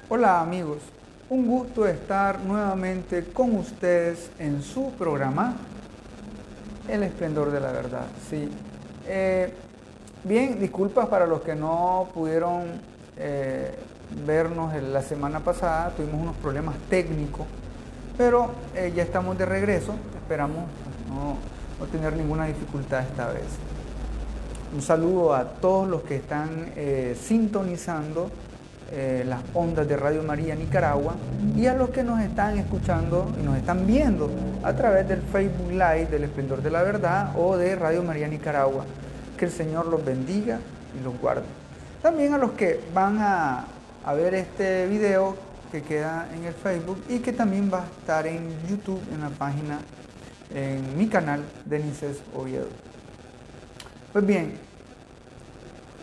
Hola amigos, un gusto estar nuevamente con ustedes en su programa El Esplendor de la Verdad. Sí. Eh, Bien, disculpas para los que no pudieron eh, vernos la semana pasada, tuvimos unos problemas técnicos, pero ya estamos de regreso, esperamos no tener ninguna dificultad esta vez. Un saludo a todos los que están sintonizando las ondas de Radio María Nicaragua y a los que nos están escuchando y nos están viendo a través del Facebook Live del Esplendor de la Verdad o de Radio María Nicaragua. Que el Señor los bendiga y los guarde. También a los que van a ver este video que queda en el Facebook y que también va a estar en YouTube, en la página, en mi canal, Denises Oviedo. Pues bien,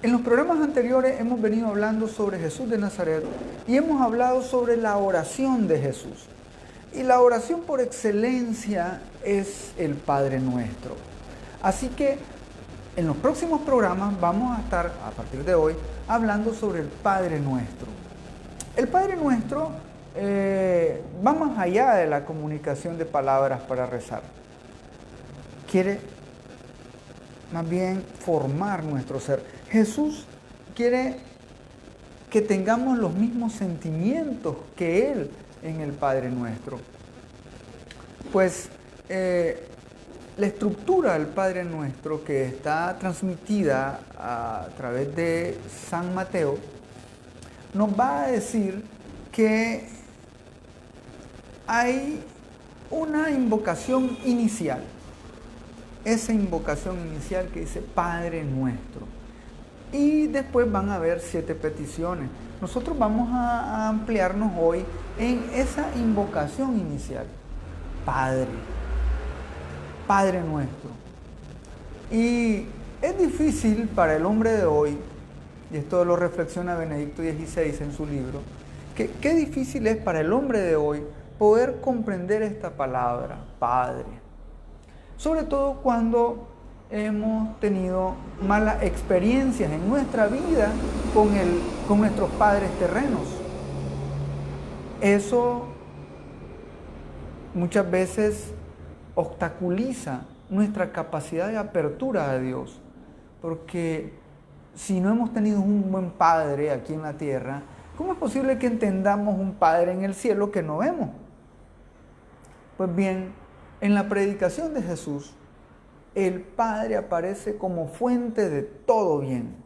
en los programas anteriores hemos venido hablando sobre Jesús de Nazaret y hemos hablado sobre la oración de Jesús. Y la oración por excelencia es el Padre Nuestro. Así que en los próximos programas vamos a estar, a partir de hoy, hablando sobre el Padre Nuestro. El Padre Nuestro va más allá de la comunicación de palabras para rezar. Quiere más bien formar nuestro ser. Jesús quiere que tengamos los mismos sentimientos que Él en el Padre Nuestro. Pues la estructura del Padre Nuestro, que está transmitida a través de San Mateo, nos va a decir que hay una invocación inicial. Esa invocación inicial que dice Padre Nuestro. Y después van a haber 7 peticiones. Nosotros vamos a ampliarnos hoy en esa invocación inicial. Padre Nuestro. Y es difícil para el hombre de hoy, y esto lo reflexiona Benedicto XVI en su libro, que qué difícil es para el hombre de hoy poder comprender esta palabra, Padre. Sobre todo cuando hemos tenido malas experiencias en nuestra vida con nuestros padres terrenos. Eso muchas veces obstaculiza nuestra capacidad de apertura a Dios, porque si no hemos tenido un buen padre aquí en la tierra, ¿cómo es posible que entendamos un padre en el cielo que no vemos? Pues bien, en la predicación de Jesús, el Padre aparece como fuente de todo bien.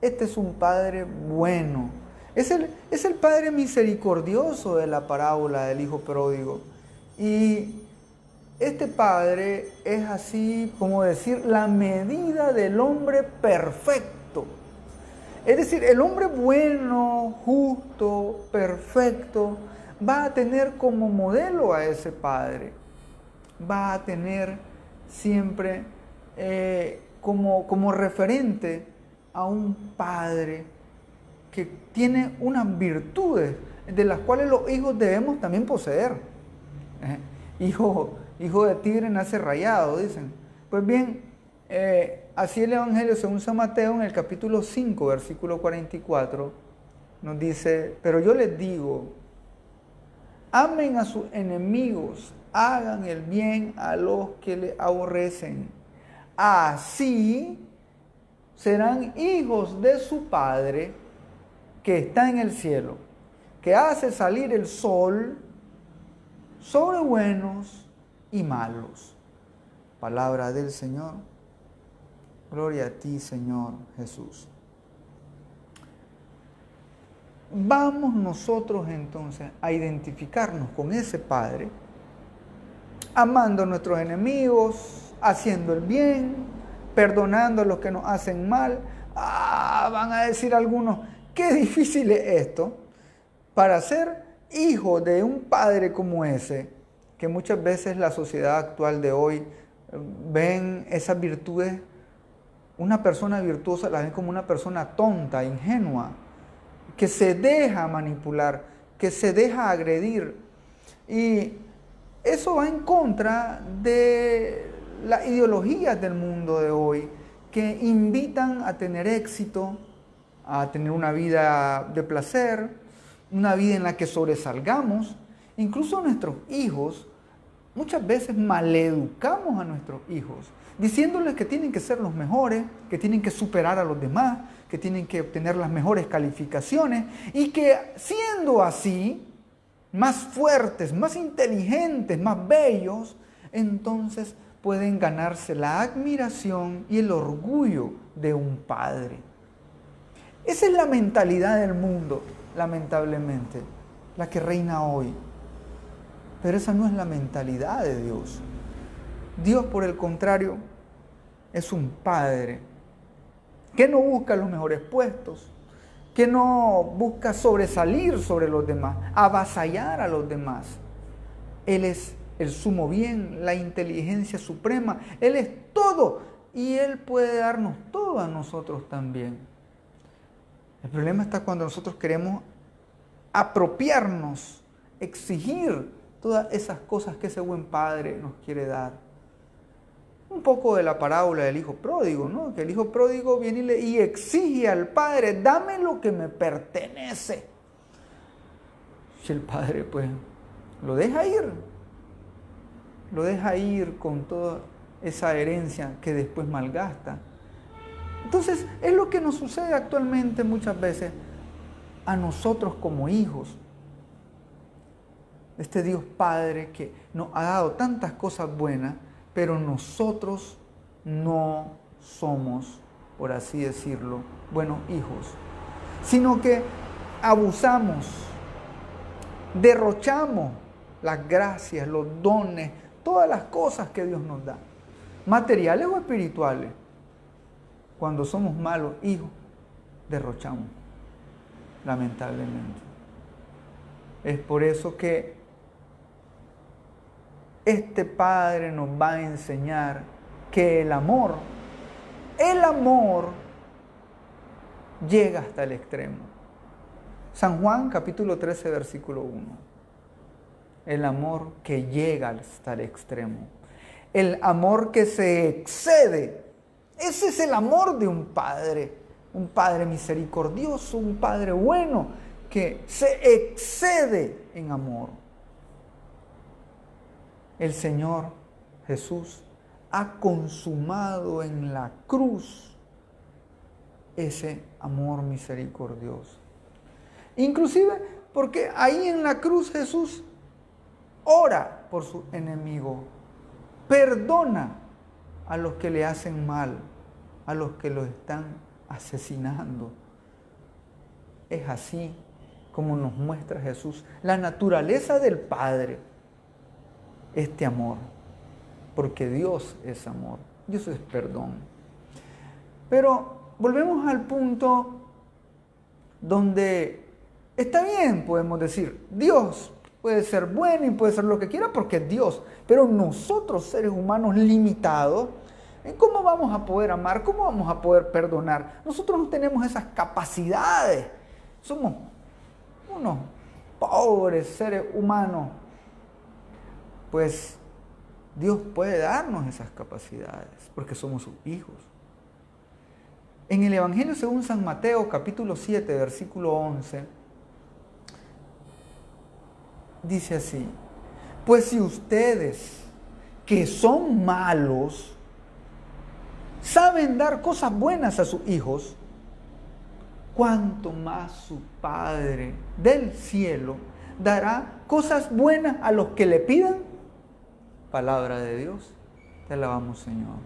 Este es un Padre bueno. Es el Padre misericordioso de la parábola del Hijo Pródigo. Y este Padre es así como decir la medida del hombre perfecto. Es decir, el hombre bueno, justo, perfecto, va a tener como modelo a ese Padre. Va a tener siempre como referente a un Padre que tiene unas virtudes de las cuales los hijos debemos también poseer. Hijo de tigre nace rayado, dicen. Pues bien, así el Evangelio según San Mateo en el capítulo 5, versículo 44, nos dice, pero yo les digo, amen a sus enemigos, hagan el bien a los que les aborrecen. Así serán hijos de su Padre que está en el cielo, que hace salir el sol sobre buenos y malos. Palabra del Señor. Gloria a ti, Señor Jesús. Vamos nosotros entonces a identificarnos con ese Padre, amando a nuestros enemigos, haciendo el bien, perdonando a los que nos hacen mal. Van a decir algunos, qué difícil es esto para ser hijo de un Padre como ese, que muchas veces la sociedad actual de hoy ven esas virtudes, una persona virtuosa la ven como una persona tonta, ingenua, que se deja manipular, que se deja agredir. Y eso va en contra de las ideologías del mundo de hoy, que invitan a tener éxito, a tener una vida de placer, una vida en la que sobresalgamos. Incluso nuestros hijos, muchas veces maleducamos a nuestros hijos, diciéndoles que tienen que ser los mejores, que tienen que superar a los demás, que tienen que obtener las mejores calificaciones y que siendo así, más fuertes, más inteligentes, más bellos, entonces pueden ganarse la admiración y el orgullo de un padre. Esa es la mentalidad del mundo, lamentablemente, la que reina hoy. Pero esa no es la mentalidad de Dios. Dios, por el contrario, es un padre que no busca los mejores puestos, que no busca sobresalir sobre los demás, avasallar a los demás. Él es el sumo bien, la inteligencia suprema. Él es todo y Él puede darnos todo a nosotros también. El problema está cuando nosotros queremos apropiarnos, exigir todas esas cosas que ese buen padre nos quiere dar. Un poco de la parábola del hijo pródigo, ¿no? Que el hijo pródigo viene y exige al padre, dame lo que me pertenece. Y el padre pues lo deja ir con toda esa herencia que después malgasta. Entonces es lo que nos sucede actualmente muchas veces a nosotros como hijos. Este Dios Padre que nos ha dado tantas cosas buenas, pero nosotros no somos, por así decirlo, buenos hijos, sino que abusamos, derrochamos las gracias, los dones, todas las cosas que Dios nos da, materiales o espirituales. Cuando somos malos hijos, derrochamos, lamentablemente. Es por eso que este Padre nos va a enseñar que el amor llega hasta el extremo. San Juan capítulo 13 versículo 1. El amor que llega hasta el extremo. El amor que se excede. Ese es el amor de un padre misericordioso, un padre bueno que se excede en amor. El Señor Jesús ha consumado en la cruz ese amor misericordioso. Inclusive porque ahí en la cruz Jesús ora por su enemigo, perdona a los que le hacen mal, a los que lo están asesinando. Es así como nos muestra Jesús la naturaleza del Padre. Este amor, porque Dios es amor, Dios es perdón. Pero volvemos al punto donde está bien, podemos decir, Dios puede ser bueno y puede ser lo que quiera porque es Dios, pero nosotros seres humanos limitados, ¿cómo vamos a poder amar? ¿Cómo vamos a poder perdonar? Nosotros no tenemos esas capacidades, somos unos pobres seres humanos. Pues Dios puede darnos esas capacidades porque somos sus hijos. En el Evangelio según San Mateo, capítulo 7, versículo 11, dice así: pues si ustedes, que son malos, saben dar cosas buenas a sus hijos, cuánto más su Padre del cielo dará cosas buenas a los que le pidan. Palabra de Dios, te alabamos, Señor.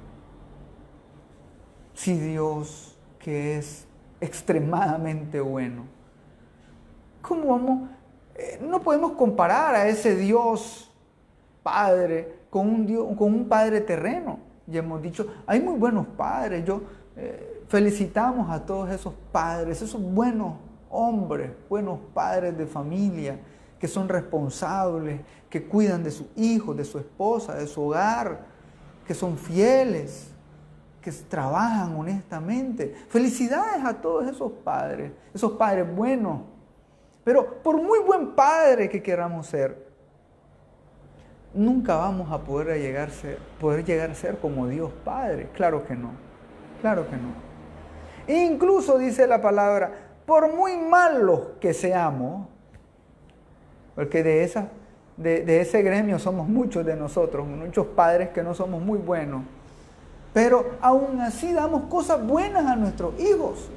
Si Dios, que es extremadamente bueno, ¿cómo vamos? No podemos comparar a ese Dios Padre con un Padre terreno. Ya hemos dicho, hay muy buenos padres. Felicitamos a todos esos padres, esos buenos hombres, buenos padres de familia, que son responsables, que cuidan de sus hijos, de su esposa, de su hogar, que son fieles, que trabajan honestamente. Felicidades a todos esos padres buenos. Pero por muy buen padre que queramos ser, nunca vamos a poder llegar a ser como Dios Padre. Claro que no, claro que no. E incluso dice la palabra, por muy malos que seamos, porque de ese gremio somos muchos de nosotros, muchos padres que no somos muy buenos. Pero aún así damos cosas buenas a nuestros hijos.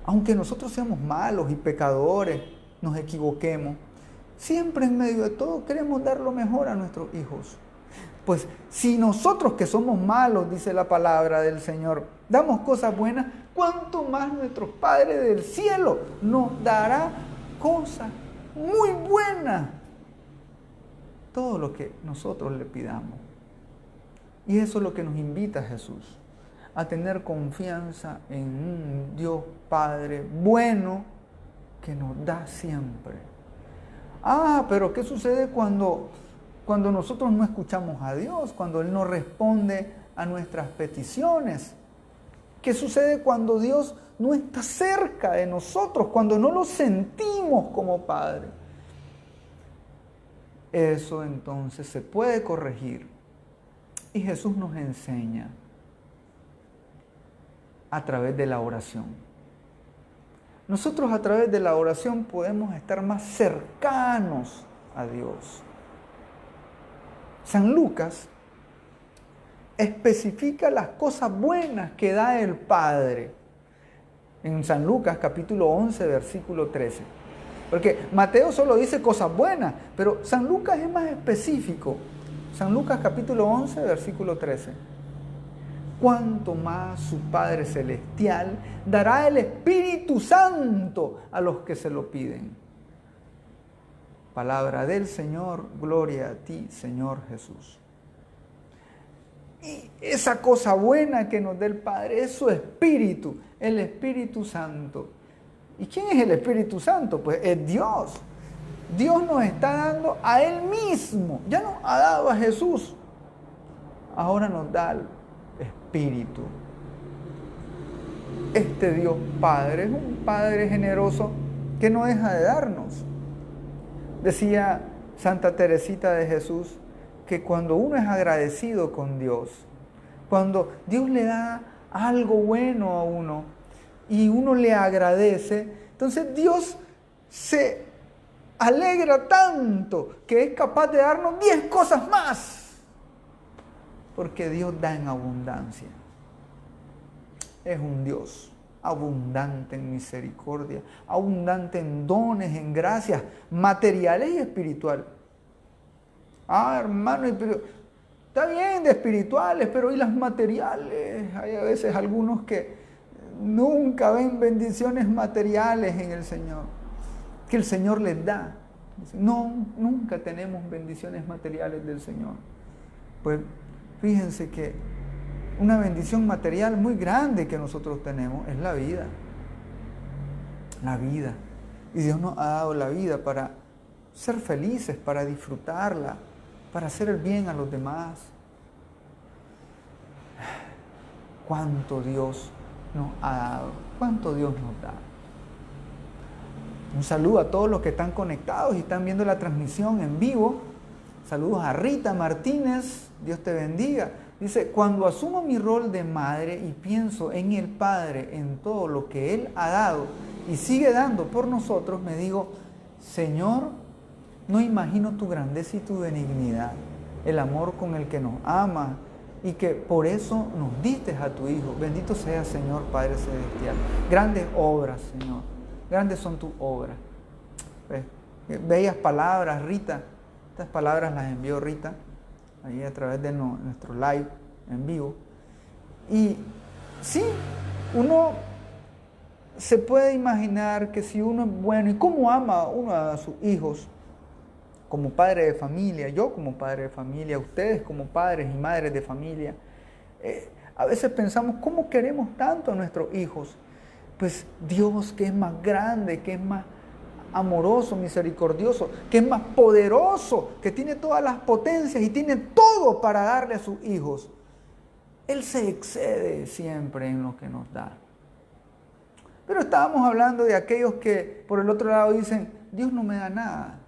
Aunque nosotros seamos malos y pecadores, nos equivoquemos, siempre en medio de todo queremos dar lo mejor a nuestros hijos. Pues si nosotros que somos malos, dice la palabra del Señor, damos cosas buenas, ¿cuánto más nuestro Padre del cielo nos dará cosas muy buenas? Todo lo que nosotros le pidamos. Y eso es lo que nos invita Jesús, a tener confianza en un Dios Padre bueno que nos da siempre. Pero ¿qué sucede cuando nosotros no escuchamos a Dios, cuando Él no responde a nuestras peticiones? ¿Qué sucede cuando Dios no está cerca de nosotros, cuando no lo sentimos como Padre? Eso entonces se puede corregir. Y Jesús nos enseña a través de la oración. Nosotros a través de la oración podemos estar más cercanos a Dios. San Lucas especifica las cosas buenas que da el Padre en San Lucas capítulo 11 versículo 13. Porque Mateo solo dice cosas buenas, pero San Lucas es más específico. San Lucas capítulo 11 versículo 13. Cuánto más su Padre Celestial dará el Espíritu Santo a los que se lo piden. Palabra del Señor, gloria a ti, Señor Jesús. Y esa cosa buena que nos da el Padre es su Espíritu, el Espíritu Santo. ¿Y quién es el Espíritu Santo? Pues es Dios. Dios nos está dando a Él mismo. Ya nos ha dado a Jesús. Ahora nos da el Espíritu. Este Dios Padre es un Padre generoso que no deja de darnos. Decía Santa Teresita de Jesús que cuando uno es agradecido con Dios, cuando Dios le da algo bueno a uno y uno le agradece, entonces Dios se alegra tanto que es capaz de darnos 10 cosas más, porque Dios da en abundancia. Es un Dios abundante en misericordia, abundante en dones, en gracias materiales y espirituales. Hermano, está bien de espirituales, pero ¿y las materiales? Hay a veces algunos que nunca ven bendiciones materiales en el Señor, que el Señor les da. No, nunca tenemos bendiciones materiales del Señor. Pues fíjense que una bendición material muy grande que nosotros tenemos es la vida. La vida. Y Dios nos ha dado la vida para ser felices, para disfrutarla, para hacer el bien a los demás. Cuánto Dios nos ha dado, cuánto Dios nos da. Un saludo a todos los que están conectados y están viendo la transmisión en vivo. Saludos a Rita Martínez, Dios te bendiga. Dice, cuando asumo mi rol de madre y pienso en el Padre, en todo lo que Él ha dado y sigue dando por nosotros, me digo, Señor, no imagino tu grandeza y tu benignidad, el amor con el que nos amas y que por eso nos diste a tu Hijo. Bendito sea, Señor Padre Celestial. Grandes obras, Señor. Grandes son tus obras. Bellas palabras, Rita. Estas palabras las envió Rita ahí a través de nuestro live en vivo. Y sí, uno se puede imaginar que si uno es bueno, y cómo ama uno a sus hijos, como padre de familia, yo como padre de familia, ustedes como padres y madres de familia, a veces pensamos, ¿cómo queremos tanto a nuestros hijos? Pues Dios, que es más grande, que es más amoroso, misericordioso, que es más poderoso, que tiene todas las potencias y tiene todo para darle a sus hijos. Él se excede siempre en lo que nos da. Pero estábamos hablando de aquellos que por el otro lado dicen, Dios no me da nada,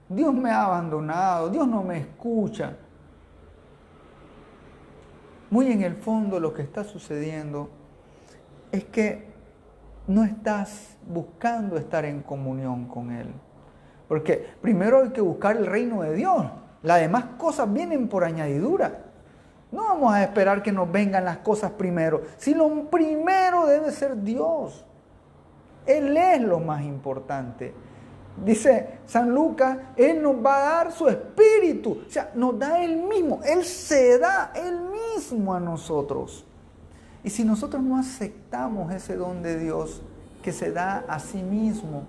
Dios me ha abandonado, Dios no me escucha. Muy en el fondo lo que está sucediendo es que no estás buscando estar en comunión con Él. Porque primero hay que buscar el reino de Dios. Las demás cosas vienen por añadidura. No vamos a esperar que nos vengan las cosas primero. Si lo primero debe ser Dios. Él es lo más importante. Dice San Lucas, Él nos va a dar su espíritu. O sea, nos da Él mismo. Él se da Él mismo a nosotros. Y si nosotros no aceptamos ese don de Dios que se da a sí mismo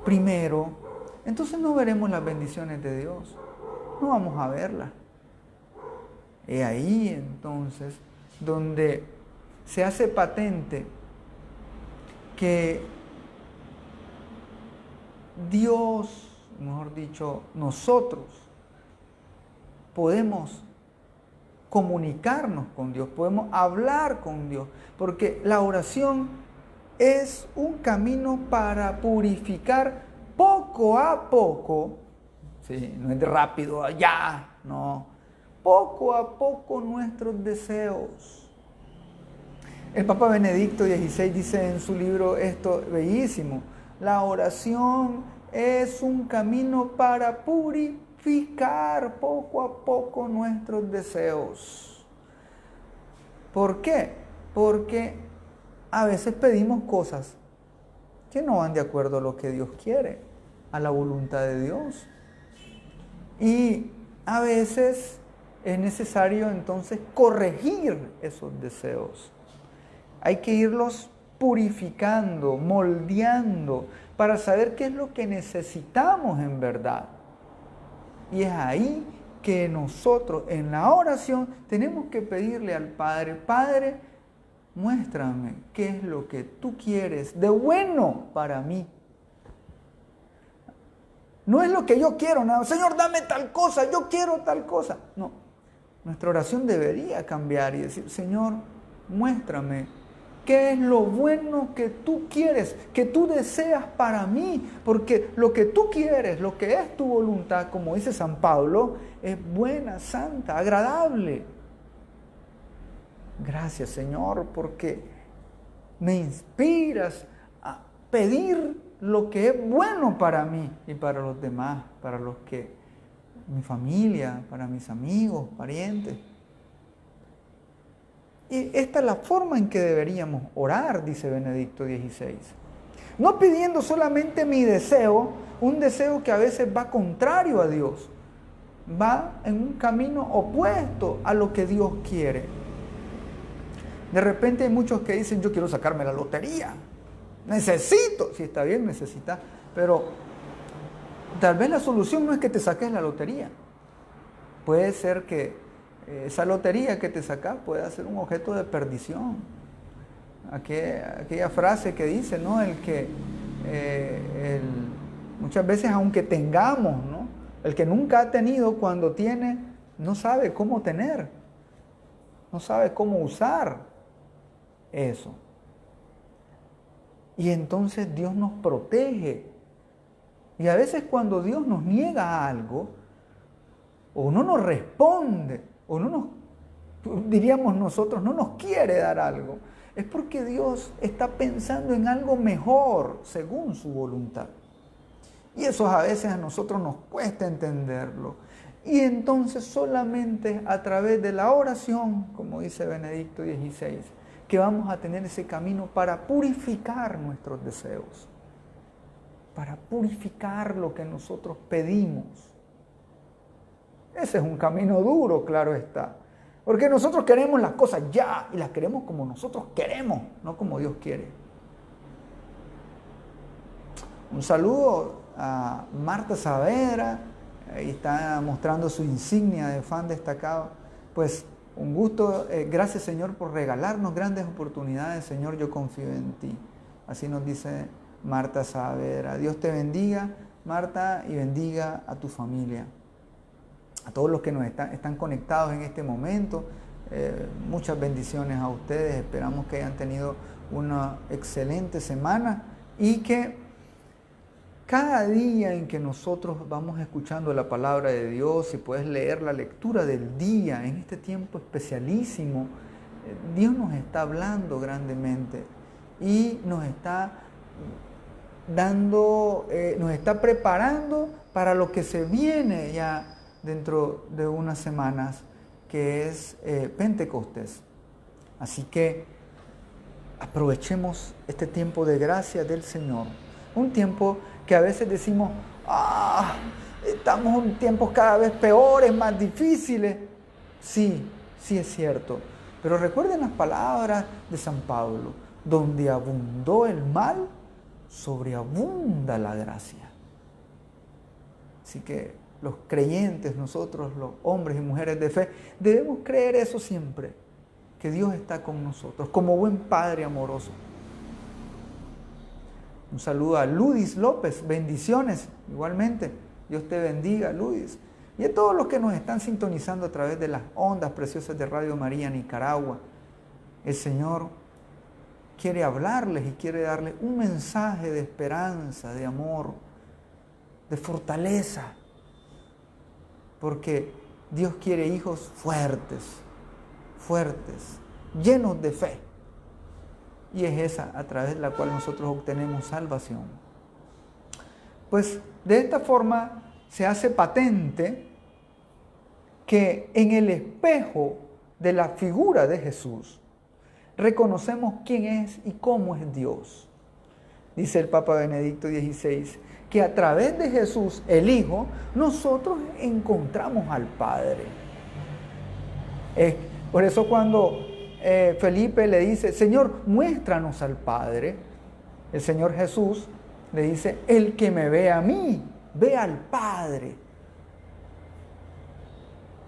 primero, entonces no veremos las bendiciones de Dios. No vamos a verlas. Es ahí entonces donde se hace patente que Dios, mejor dicho, nosotros podemos comunicarnos con Dios, podemos hablar con Dios, porque la oración es un camino para purificar poco a poco, ¿sí? No es de rápido, ya, no, poco a poco nuestros deseos. El Papa Benedicto XVI dice en su libro esto bellísimo: la oración es un camino para purificar poco a poco nuestros deseos. ¿Por qué? Porque a veces pedimos cosas que no van de acuerdo a lo que Dios quiere, a la voluntad de Dios. Y a veces es necesario entonces corregir esos deseos. Hay que irlos purificando, moldeando, para saber qué es lo que necesitamos en verdad. Y es ahí que nosotros en la oración tenemos que pedirle al Padre: Padre, muéstrame qué es lo que tú quieres de bueno para mí. No es lo que yo quiero, nada. Señor, dame tal cosa, yo quiero tal cosa. No, nuestra oración debería cambiar y decir: Señor, muéstrame qué es lo bueno que tú quieres, que tú deseas para mí, porque lo que tú quieres, lo que es tu voluntad, como dice San Pablo, es buena, santa, agradable. Gracias, Señor, porque me inspiras a pedir lo que es bueno para mí y para los demás, para los que, mi familia, para mis amigos, parientes. Y esta es la forma en que deberíamos orar, dice Benedicto XVI. No pidiendo solamente mi deseo, un deseo que a veces va contrario a Dios, va en un camino opuesto a lo que Dios quiere. De repente hay muchos que dicen: yo quiero sacarme la lotería, necesito, si está bien, necesitas, pero tal vez la solución no es que te saques la lotería. Puede ser que esa lotería que te sacas pueda ser un objeto de perdición. Aquella frase que dice, ¿no? Muchas veces, aunque tengamos, ¿no? El que nunca ha tenido, cuando tiene, no sabe cómo tener, no sabe cómo usar eso. Y entonces Dios nos protege. Y a veces cuando Dios nos niega algo, o no nos responde, o no nos, diríamos nosotros, no nos quiere dar algo, es porque Dios está pensando en algo mejor según su voluntad. Y eso a veces a nosotros nos cuesta entenderlo. Y entonces solamente a través de la oración, como dice Benedicto XVI, que vamos a tener ese camino para purificar nuestros deseos, para purificar lo que nosotros pedimos. Ese es un camino duro, claro está. Porque nosotros queremos las cosas ya y las queremos como nosotros queremos, no como Dios quiere. Un saludo a Marta Saavedra, ahí está mostrando su insignia de fan destacado. Pues un gusto, gracias Señor por regalarnos grandes oportunidades, Señor, yo confío en ti. Así nos dice Marta Saavedra. Dios te bendiga, Marta, y bendiga a tu familia. A todos los que nos están conectados en este momento, muchas bendiciones a ustedes. Esperamos que hayan tenido una excelente semana y que cada día en que nosotros vamos escuchando la palabra de Dios, y puedes leer la lectura del día en este tiempo especialísimo, Dios nos está hablando grandemente y nos está nos está preparando para lo que se viene ya dentro de unas semanas, que es Pentecostés. Así que aprovechemos este tiempo de gracia del Señor. Un tiempo que a veces decimos, estamos en tiempos cada vez peores, más difíciles. Sí, sí es cierto. Pero recuerden las palabras de San Pablo: donde abundó el mal, sobreabunda la gracia. Así que los creyentes, nosotros, los hombres y mujeres de fe, debemos creer eso siempre, que Dios está con nosotros, como buen Padre amoroso. Un saludo a Ludis López, bendiciones, igualmente. Dios te bendiga, Ludis. Y a todos los que nos están sintonizando a través de las ondas preciosas de Radio María Nicaragua. El Señor quiere hablarles y quiere darles un mensaje de esperanza, de amor, de fortaleza. Porque Dios quiere hijos fuertes, llenos de fe. Y es esa a través de la cual nosotros obtenemos salvación. Pues de esta forma se hace patente que en el espejo de la figura de Jesús reconocemos quién es y cómo es Dios. Dice el Papa Benedicto XVI, que a través de Jesús, el Hijo, nosotros encontramos al Padre. Por eso cuando Felipe le dice, Señor, muéstranos al Padre, el Señor Jesús le dice, el que me ve a mí, ve al Padre.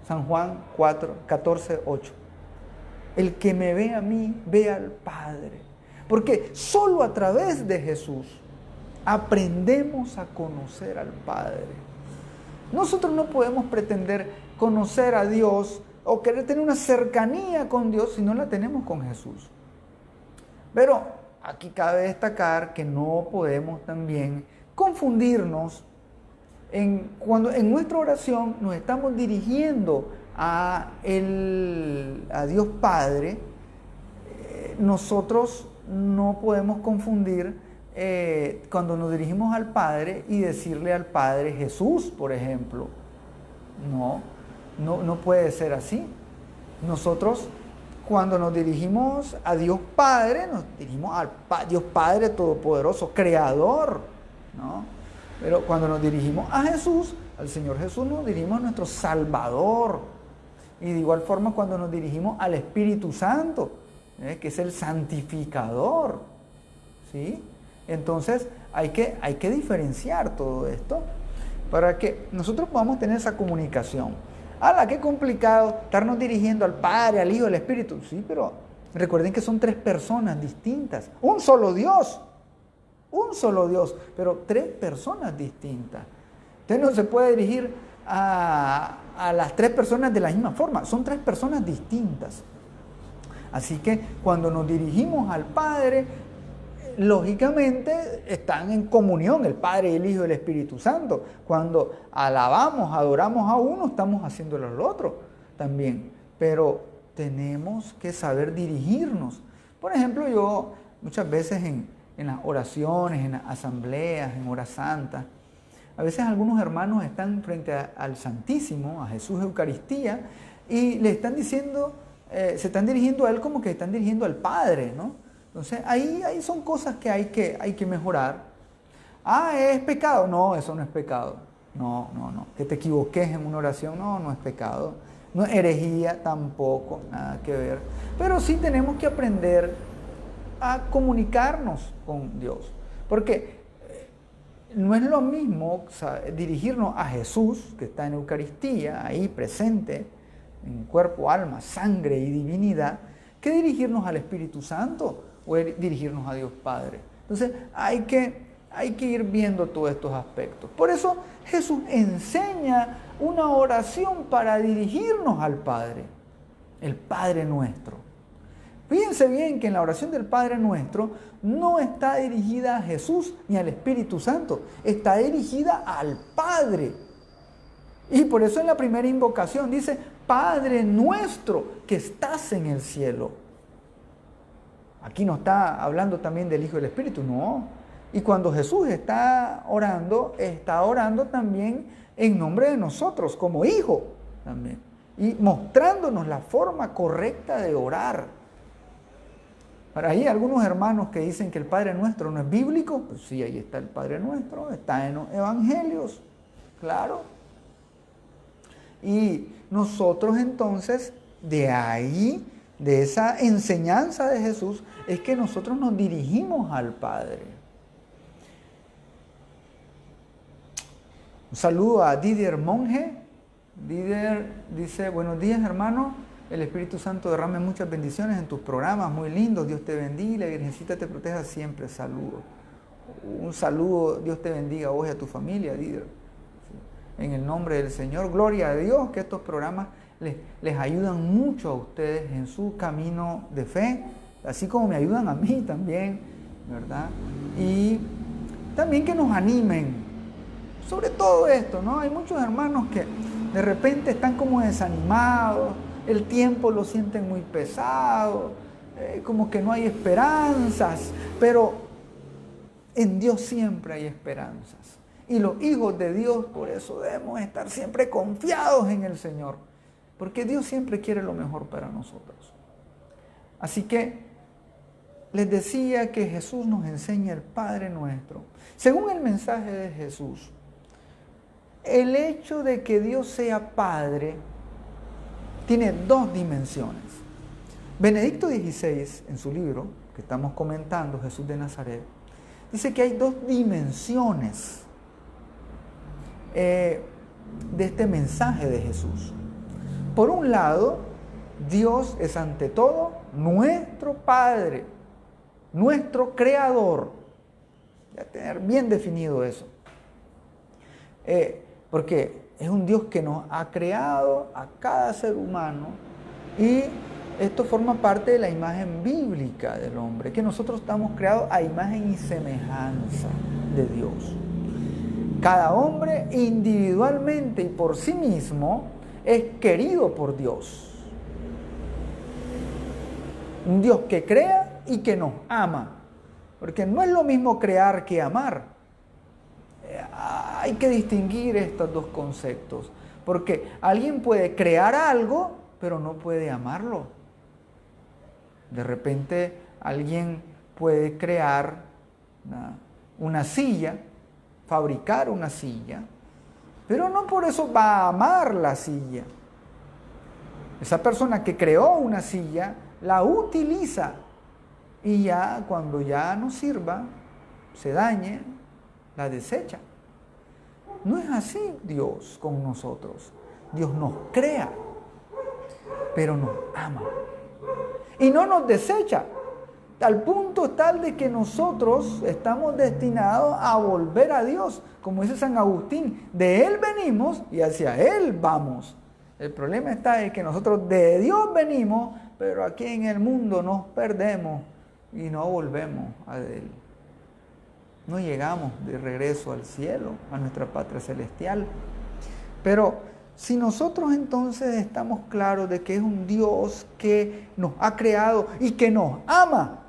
San Juan 14:8. El que me ve a mí, ve al Padre. Porque solo a través de Jesús aprendemos a conocer al Padre. Nosotros no podemos pretender conocer a Dios o querer tener una cercanía con Dios si no la tenemos con Jesús. Pero aquí cabe destacar que no podemos también confundirnos cuando en nuestra oración nos estamos dirigiendo a Dios Padre. Nosotros no podemos confundir cuando nos dirigimos al Padre y decirle al Padre Jesús, por ejemplo. No puede ser así. Nosotros, cuando nos dirigimos a Dios Padre, nos dirigimos al Dios Padre Todopoderoso, Creador, ¿no? Pero cuando nos dirigimos a Jesús, al Señor Jesús, nos dirigimos a nuestro Salvador. Y de igual forma cuando nos dirigimos al Espíritu Santo, que es el santificador, ¿sí? Entonces hay que diferenciar todo esto para que nosotros podamos tener esa comunicación. ¡Hala, qué complicado estarnos dirigiendo al Padre, al Hijo, al Espíritu! Sí, pero recuerden que son tres personas distintas. Un solo Dios, pero tres personas distintas. Usted no se puede dirigir a las tres personas de la misma forma. Son tres personas distintas. Así que cuando nos dirigimos al Padre, lógicamente están en comunión el Padre, el Hijo y el Espíritu Santo. Cuando alabamos, adoramos a uno, estamos haciéndolo al otro también. Pero tenemos que saber dirigirnos. Por ejemplo, yo muchas veces en las oraciones, en las asambleas, en horas santas, a veces algunos hermanos están frente al Santísimo, a Jesús Eucaristía, y le están diciendo, se están dirigiendo a Él como que están dirigiendo al Padre, ¿no? Entonces, ahí son cosas que hay que mejorar. ¿Es pecado? No, eso no es pecado. No. Que te equivoques en una oración, no es pecado. No es herejía tampoco, nada que ver. Pero sí tenemos que aprender a comunicarnos con Dios. Porque no es lo mismo dirigirnos a Jesús, que está en Eucaristía, ahí presente, en cuerpo, alma, sangre y divinidad, que dirigirnos al Espíritu Santo o dirigirnos a Dios Padre. Entonces hay que ir viendo todos estos aspectos. Por eso Jesús enseña una oración para dirigirnos al Padre, el Padre Nuestro. Fíjense bien que en la oración del Padre Nuestro no está dirigida a Jesús ni al Espíritu Santo, está dirigida al Padre. Y por eso en la primera invocación dice, Padre Nuestro que estás en el cielo. Aquí no está hablando también del Hijo y del Espíritu, no. Y cuando Jesús está orando también en nombre de nosotros, como hijo también. Y mostrándonos la forma correcta de orar. Ahora, hay algunos hermanos que dicen que el Padre Nuestro no es bíblico. Pues sí, ahí está el Padre Nuestro, está en los Evangelios, claro. Y nosotros entonces, de ahí, de esa enseñanza de Jesús, es que nosotros nos dirigimos al Padre. Un saludo a Didier Monge. Didier dice, buenos días hermano, el Espíritu Santo derrame muchas bendiciones en tus programas, muy lindos, Dios te bendiga y la Virgencita te proteja siempre, saludos. Un saludo, Dios te bendiga a vos y a tu familia, Didier. En el nombre del Señor, gloria a Dios, que estos programas les ayudan mucho a ustedes en su camino de fe, así como me ayudan a mí también, ¿verdad? Y también que nos animen sobre todo esto, ¿no? Hay muchos hermanos que de repente están como desanimados, el tiempo lo sienten muy pesado, como que no hay esperanzas, pero en Dios siempre hay esperanzas. Y los hijos de Dios, por eso debemos estar siempre confiados en el Señor, porque Dios siempre quiere lo mejor para nosotros. Así que les decía que Jesús nos enseña el Padre Nuestro. Según el mensaje de Jesús, el hecho de que Dios sea Padre tiene dos dimensiones. Benedicto XVI, en su libro que estamos comentando, Jesús de Nazaret, dice que hay dos dimensiones de este mensaje de Jesús. Por un lado, Dios es ante todo nuestro Padre, nuestro Creador. Ya tener bien definido eso. Porque es un Dios que nos ha creado a cada ser humano y esto forma parte de la imagen bíblica del hombre, que nosotros estamos creados a imagen y semejanza de Dios. Cada hombre individualmente y por sí mismo es querido por Dios. Un Dios que crea y que nos ama, porque no es lo mismo crear que amar. Hay que distinguir estos dos conceptos, porque alguien puede crear algo, pero no puede amarlo. De repente alguien puede crear una silla, fabricar una silla, pero no por eso va a amar la silla. Esa persona que creó una silla la utiliza y ya cuando ya no sirva, se dañe, la desecha. No es así Dios con nosotros. Dios nos crea, pero nos ama. Y no nos desecha, al punto tal de que nosotros estamos destinados a volver a Dios. Como dice San Agustín, de Él venimos y hacia Él vamos. El problema está en que nosotros de Dios venimos, pero aquí en el mundo nos perdemos y no volvemos a Él. No llegamos de regreso al cielo, a nuestra patria celestial. Pero si nosotros entonces estamos claros de que es un Dios que nos ha creado y que nos ama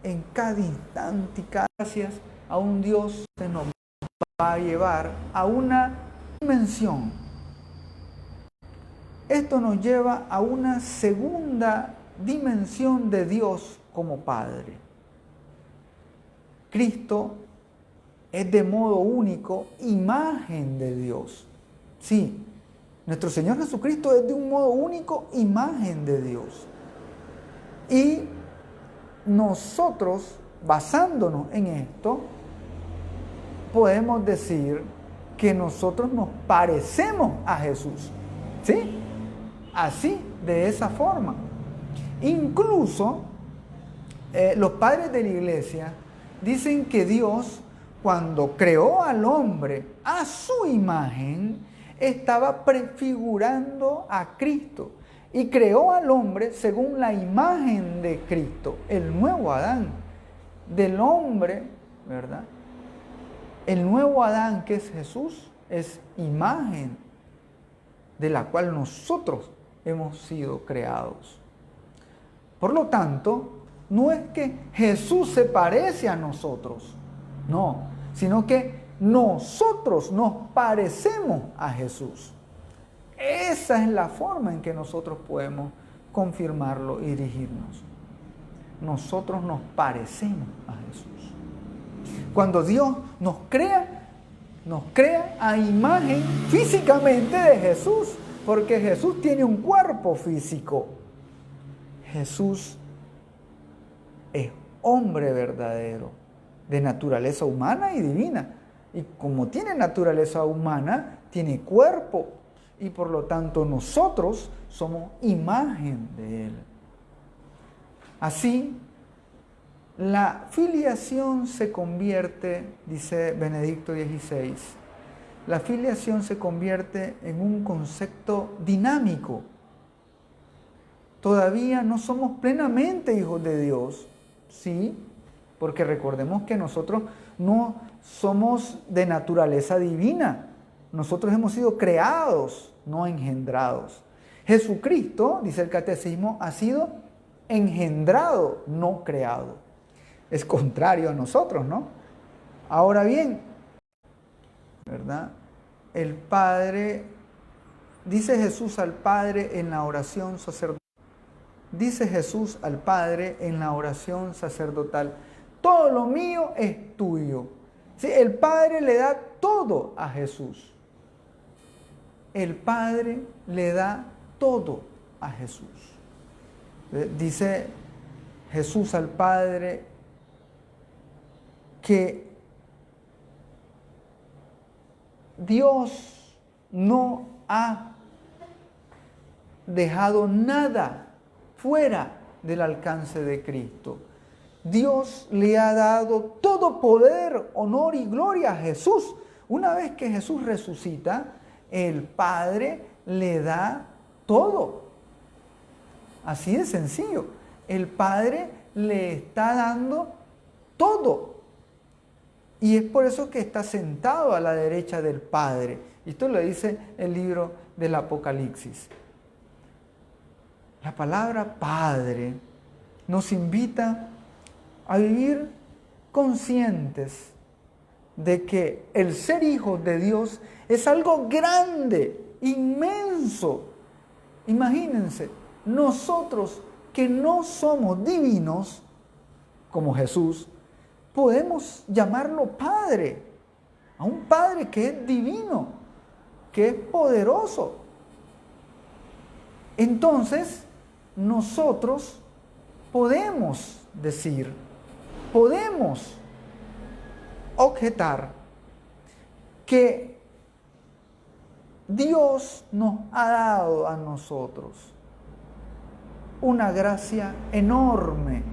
en cada instante y cada gracias a un Dios que nos va a llevar a una dimensión. Esto nos lleva a una segunda dimensión de Dios como Padre. Cristo es de modo único imagen de Dios. Sí, nuestro Señor Jesucristo es de un modo único imagen de Dios. Y nosotros, basándonos en esto, podemos decir que nosotros nos parecemos a Jesús. ¿Sí? Así, de esa forma. Incluso los padres de la iglesia dicen que Dios, cuando creó al hombre a su imagen, estaba prefigurando a Cristo y creó al hombre según la imagen de Cristo, el nuevo Adán, del hombre, ¿verdad? El nuevo Adán, que es Jesús, es imagen de la cual nosotros hemos sido creados. Por lo tanto, no es que Jesús se parece a nosotros, No, sino que nosotros nos parecemos a Jesús. Esa es la forma en que nosotros podemos confirmarlo y dirigirnos. Nosotros nos parecemos a Jesús. Cuando Dios nos crea a imagen físicamente de Jesús, porque Jesús tiene un cuerpo físico. Jesús es hombre verdadero, de naturaleza humana y divina. Y como tiene naturaleza humana, tiene cuerpo. Y por lo tanto nosotros somos imagen de Él. Así, la filiación se convierte, dice Benedicto XVI, la filiación se convierte en un concepto dinámico. Todavía no somos plenamente hijos de Dios, ¿sí? Porque recordemos que nosotros no somos de naturaleza divina. Nosotros hemos sido creados, no engendrados. Jesucristo, dice el catecismo, ha sido engendrado, no creado. Es contrario a nosotros, ¿no? Ahora bien, ¿verdad? El Padre, dice Jesús al Padre en la oración sacerdotal. Dice Jesús al Padre en la oración sacerdotal: todo lo mío es tuyo. ¿Sí? El Padre le da todo a Jesús. El Padre le da todo a Jesús. Dice Jesús al Padre que Dios no ha dejado nada fuera del alcance de Cristo. Dios le ha dado todo poder, honor y gloria a Jesús. Una vez que Jesús resucita, el Padre le da todo. Así de sencillo. El Padre le está dando todo. Y es por eso que está sentado a la derecha del Padre. Y esto lo dice el libro del Apocalipsis. La palabra Padre nos invita a vivir conscientes de que el ser hijos de Dios es algo grande, inmenso. Imagínense, nosotros que no somos divinos, como Jesús, podemos llamarlo Padre, a un Padre que es divino, que es poderoso. Entonces, nosotros podemos decir, podemos objetar que Dios nos ha dado a nosotros una gracia enorme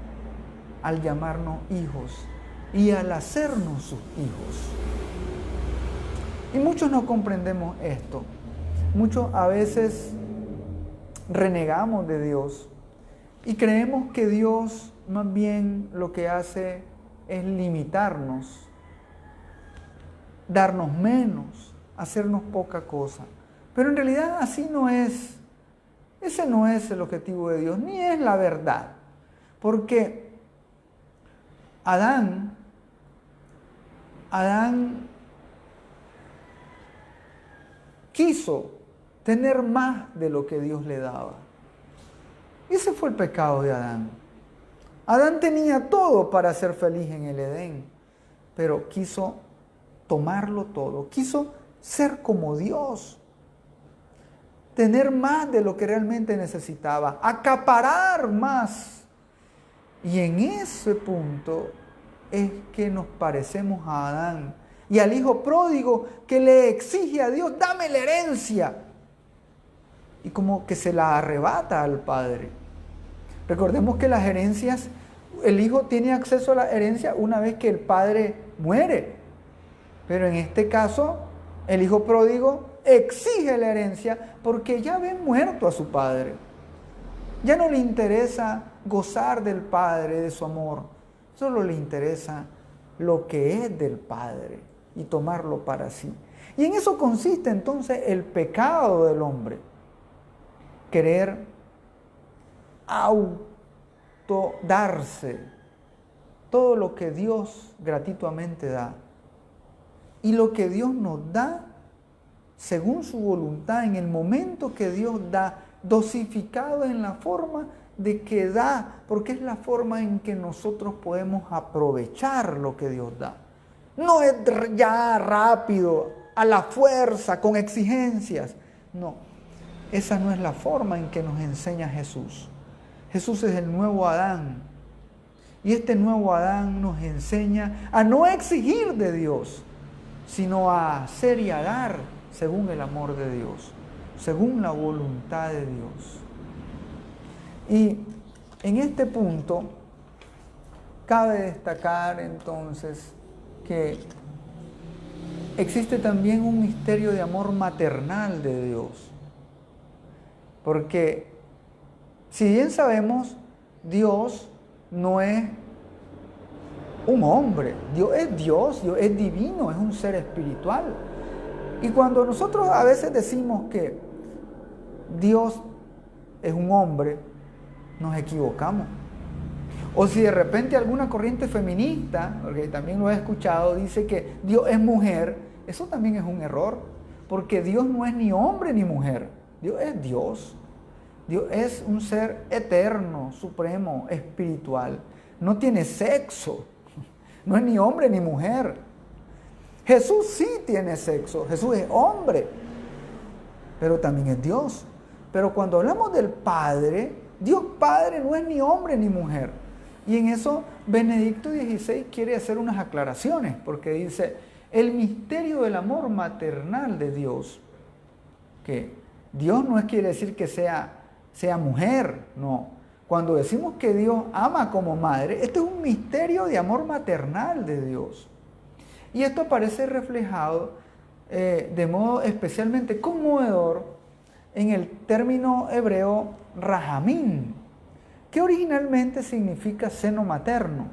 al llamarnos hijos y al hacernos sus hijos. Y muchos no comprendemos esto. Muchos a veces renegamos de Dios y creemos que Dios más bien lo que hace es limitarnos, darnos menos, hacernos poca cosa. Pero en realidad así no es. Ese no es el objetivo de Dios, ni es la verdad. Porque Adán quiso tener más de lo que Dios le daba. Ese fue el pecado de Adán. Adán tenía todo para ser feliz en el Edén, pero quiso tomarlo todo, quiso ser como Dios, tener más de lo que realmente necesitaba, acaparar más. Y en ese punto es que nos parecemos a Adán y al hijo pródigo que le exige a Dios: dame la herencia. Y como que se la arrebata al padre. Recordemos que las herencias, el hijo tiene acceso a la herencia una vez que el padre muere. Pero en este caso, el hijo pródigo exige la herencia porque ya ve muerto a su padre. Ya no le interesa gozar del padre, de su amor. Solo le interesa lo que es del padre y tomarlo para sí. Y en eso consiste entonces el pecado del hombre. Querer autodarse todo lo que Dios gratuitamente da. Y lo que Dios nos da, según su voluntad, en el momento que Dios da, dosificado en la forma de que da, porque es la forma en que nosotros podemos aprovechar lo que Dios da. No es ya rápido, a la fuerza, con exigencias. No, esa no es la forma en que nos enseña Jesús. Jesús es el nuevo Adán. Y este nuevo Adán nos enseña a no exigir de Dios, sino a hacer y a dar según el amor de Dios, según la voluntad de Dios. Y en este punto cabe destacar entonces que existe también un misterio de amor maternal de Dios. Porque si bien sabemos, Dios no es un hombre, Dios, Dios es divino, es un ser espiritual. Y cuando nosotros a veces decimos que Dios es un hombre, nos equivocamos. O si de repente alguna corriente feminista, porque también lo he escuchado, dice que Dios es mujer, eso también es un error, porque Dios no es ni hombre ni mujer, Dios es Dios. Dios es un ser eterno, supremo, espiritual. No tiene sexo, no es ni hombre ni mujer. Jesús sí tiene sexo, Jesús es hombre, pero también es Dios. Pero cuando hablamos del Padre, Dios Padre no es ni hombre ni mujer. Y en eso Benedicto XVI quiere hacer unas aclaraciones, porque dice, el misterio del amor maternal de Dios, que Dios no quiere decir que sea mujer, no. Cuando decimos que Dios ama como madre, este es un misterio de amor maternal de Dios. Y esto aparece reflejado de modo especialmente conmovedor en el término hebreo rahamim, que originalmente significa seno materno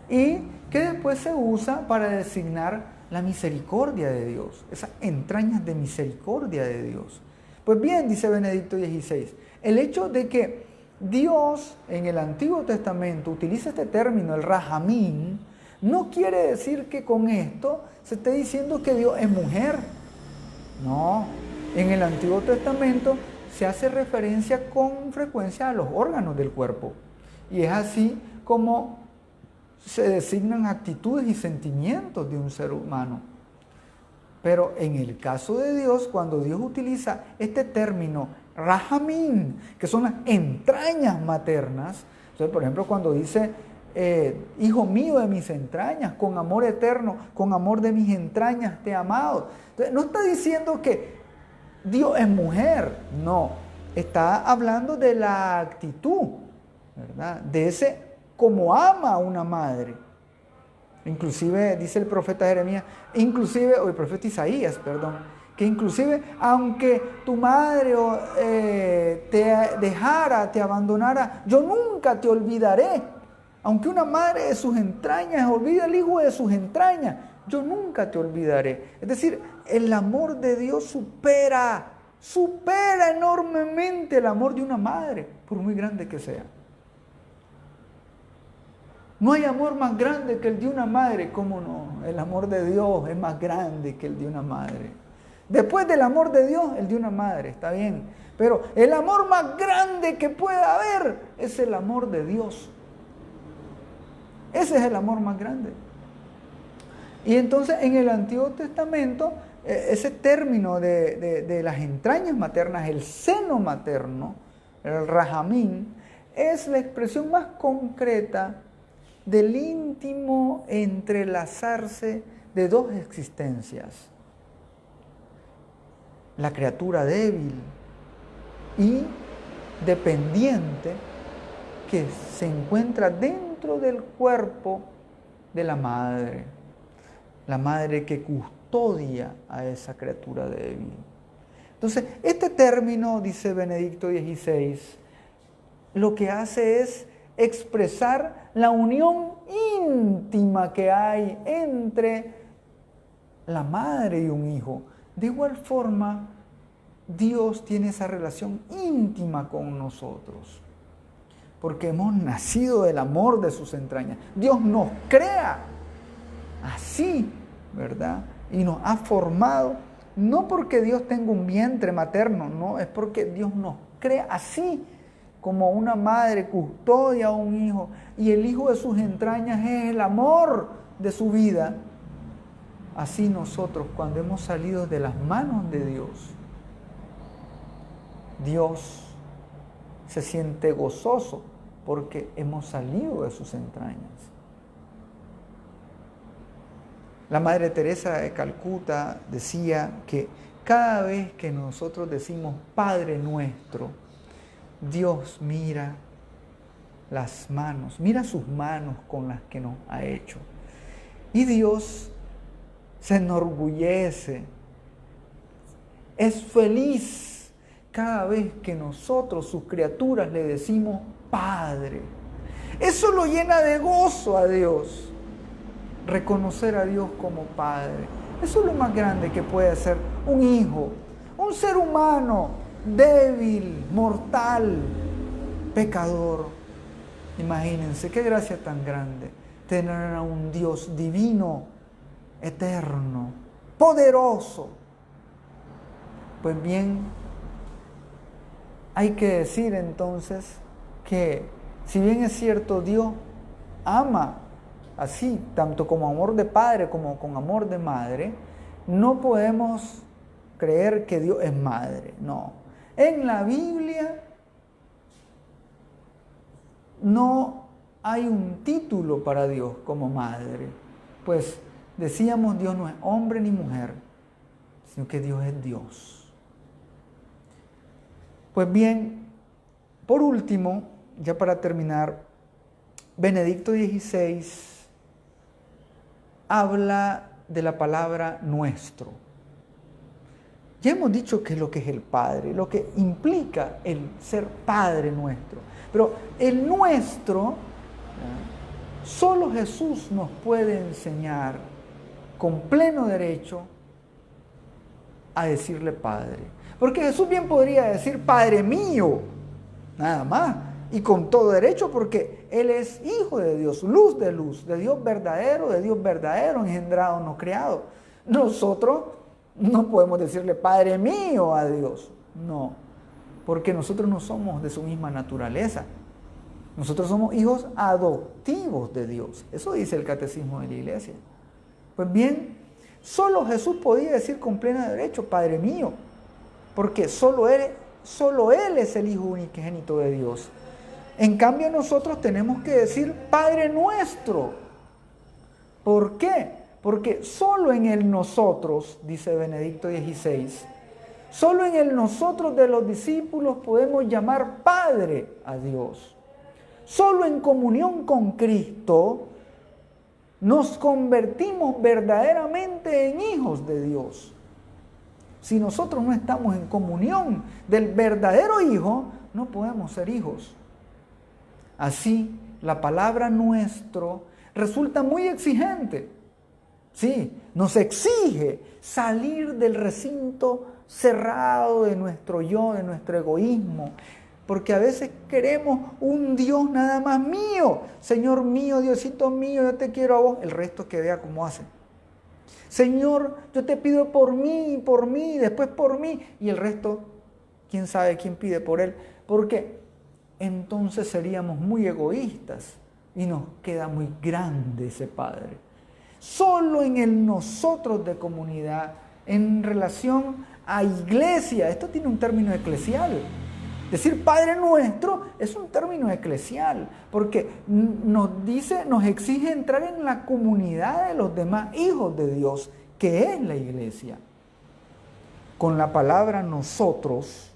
y que después se usa para designar la misericordia de Dios, esas entrañas de misericordia de Dios. Pues bien, dice Benedicto XVI, el hecho de que Dios en el Antiguo Testamento utiliza este término, el rahamim, no quiere decir que con esto se esté diciendo que Dios es mujer. No, en el Antiguo Testamento se hace referencia con frecuencia a los órganos del cuerpo. Y es así como se designan actitudes y sentimientos de un ser humano. Pero en el caso de Dios, cuando Dios utiliza este término rahamim, que son las entrañas maternas, entonces, por ejemplo, cuando dice, hijo mío de mis entrañas, con amor eterno, con amor de mis entrañas te he amado. Entonces, no está diciendo que Dios es mujer, no, está hablando de la actitud, ¿verdad? De ese como ama a una madre. Inclusive, dice el profeta Jeremías, o el profeta Isaías, perdón, que inclusive aunque tu madre te dejara, te abandonara, yo nunca te olvidaré. Aunque una madre de sus entrañas olvide al hijo de sus entrañas, yo nunca te olvidaré. Es decir, el amor de Dios supera enormemente el amor de una madre, por muy grande que sea. No hay amor más grande que el de una madre, ¿cómo no? El amor de Dios es más grande que el de una madre. Después del amor de Dios, el de una madre, está bien. Pero el amor más grande que pueda haber es el amor de Dios. Ese es el amor más grande. Y entonces en el Antiguo Testamento, ese término de las entrañas maternas, el seno materno, el rahamim, es la expresión más concreta del íntimo entrelazarse de dos existencias. La criatura débil y dependiente que se encuentra dentro del cuerpo de la madre que custodia a esa criatura débil. Entonces, este término, dice Benedicto XVI, lo que hace es expresar la unión íntima que hay entre la madre y un hijo. De igual forma, Dios tiene esa relación íntima con nosotros. porque hemos nacido del amor de sus entrañas. Dios nos crea así, ¿verdad? Y nos ha formado, no porque Dios tenga un vientre materno, no, es porque Dios nos crea así, como una madre custodia a un hijo, y el hijo de sus entrañas es el amor de su vida. Así nosotros, cuando hemos salido de las manos de Dios, Dios se siente gozoso porque hemos salido de sus entrañas. La Madre Teresa de Calcuta decía que cada vez que nosotros decimos Padre nuestro, Dios mira las manos, mira sus manos con las que nos ha hecho. Y Dios se enorgullece, es feliz cada vez que nosotros, sus criaturas, le decimos Padre. Eso lo llena de gozo a Dios, reconocer a Dios como Padre. Eso es lo más grande que puede hacer un hijo, un ser humano débil, mortal, pecador. Imagínense qué gracia tan grande tener a un Dios divino, eterno, poderoso. Pues bien, hay que decir entonces que si bien es cierto, Dios ama así, tanto como amor de padre como con amor de madre, no podemos creer que Dios es madre, no. En la Biblia no hay un título para Dios como madre, pues decíamos, Dios no es hombre ni mujer, sino que Dios es Dios. Pues bien, por último, ya para terminar, Benedicto XVI habla de la palabra nuestro. Ya hemos dicho qué es lo que es el Padre, lo que implica el ser Padre nuestro. Pero el nuestro, solo Jesús nos puede enseñar con pleno derecho a decirle Padre. Porque Jesús bien podría decir Padre mío, nada más, y con todo derecho, porque Él es Hijo de Dios, luz, de Dios verdadero, engendrado, no creado. Nosotros no podemos decirle Padre mío a Dios, no, porque nosotros no somos de su misma naturaleza. Nosotros somos hijos adoptivos de Dios. Eso dice el Catecismo de la Iglesia. Pues bien, solo Jesús podía decir con pleno derecho, Padre mío, porque solo Él es el Hijo unigénito de Dios. En cambio, nosotros tenemos que decir Padre nuestro. ¿Por qué? Porque solo en el nosotros, dice Benedicto XVI, solo en el nosotros de los discípulos podemos llamar Padre a Dios. Solo en comunión con Cristo nos convertimos verdaderamente en hijos de Dios. Si nosotros no estamos en comunión del verdadero Hijo, no podemos ser hijos. Así, la palabra nuestro resulta muy exigente. Sí, nos exige salir del recinto cerrado de nuestro yo, de nuestro egoísmo, porque a veces queremos un Dios nada más mío. Señor mío, Diosito mío, yo te quiero a vos. El resto que vea cómo hace. Señor, yo te pido por mí, después por mí. Y el resto, quién sabe quién pide por él. Porque entonces seríamos muy egoístas y nos queda muy grande ese Padre. Solo en el nosotros de comunidad, en relación a iglesia, esto tiene un término eclesial. Decir Padre nuestro es un término eclesial, porque nos exige entrar en la comunidad de los demás hijos de Dios, que es la iglesia. Con la palabra nosotros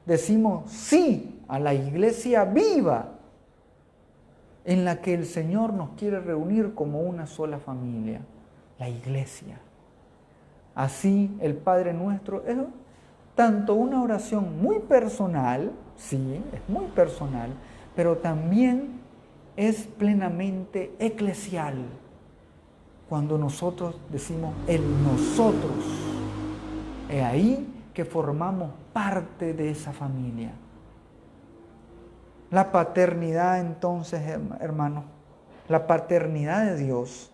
decimos sí a la iglesia viva, en la que el Señor nos quiere reunir como una sola familia, la iglesia. Así el Padre nuestro es tanto una oración muy personal, sí, es muy personal, pero también es plenamente eclesial. Cuando nosotros decimos el nosotros, es ahí que formamos parte de esa familia. La paternidad entonces, hermanos, la paternidad de Dios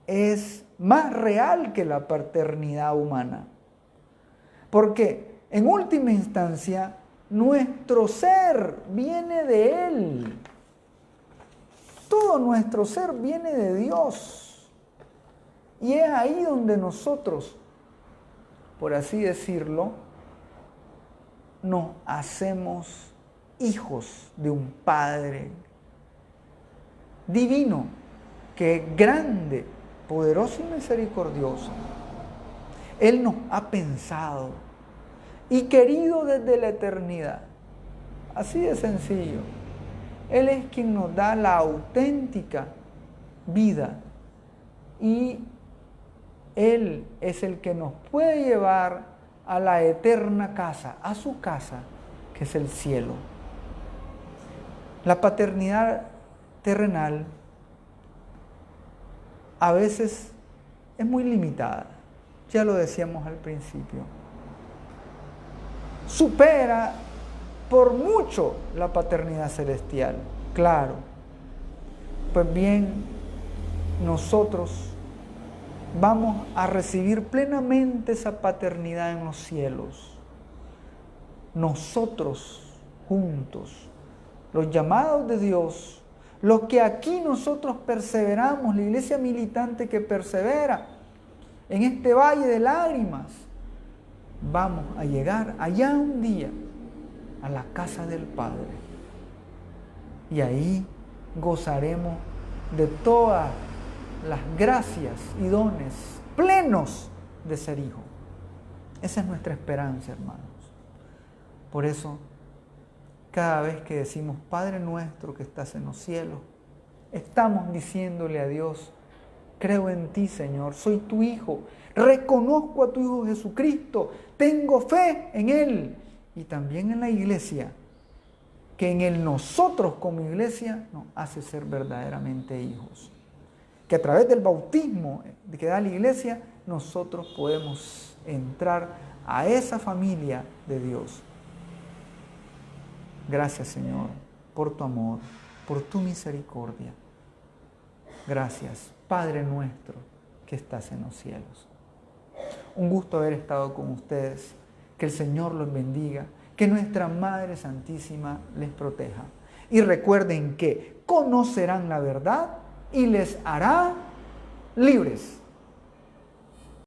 es más real que la paternidad humana. Porque en última instancia, nuestro ser viene de Él. Todo nuestro ser viene de Dios. Y es ahí donde nosotros, por así decirlo, nos hacemos hijos de un Padre divino, que es grande, poderoso y misericordioso. Él nos ha pensado y querido desde la eternidad. Así de sencillo. Él es quien nos da la auténtica vida y Él es el que nos puede llevar a la eterna casa, a su casa, que es el cielo. La paternidad terrenal a veces es muy limitada, ya lo decíamos al principio. Supera por mucho la paternidad celestial, claro. Pues bien, nosotros vamos a recibir plenamente esa paternidad en los cielos. Nosotros juntos, los llamados de Dios, los que aquí nosotros perseveramos, la iglesia militante que persevera en este valle de lágrimas, vamos a llegar allá un día a la casa del Padre. Y ahí gozaremos de todas las gracias y dones plenos de ser hijo. Esa es nuestra esperanza, hermanos. Por eso, cada vez que decimos Padre nuestro que estás en los cielos, estamos diciéndole a Dios: creo en ti, Señor, soy tu hijo, reconozco a tu Hijo Jesucristo, tengo fe en Él y también en la iglesia, que en Él nosotros como iglesia nos hace ser verdaderamente hijos. Que a través del bautismo que da la iglesia, nosotros podemos entrar a esa familia de Dios. Gracias, Señor, por tu amor, por tu misericordia. Gracias, Padre nuestro que estás en los cielos. Un gusto haber estado con ustedes. Que el Señor los bendiga, que nuestra Madre Santísima les proteja. Y recuerden que conocerán la verdad y les hará libres.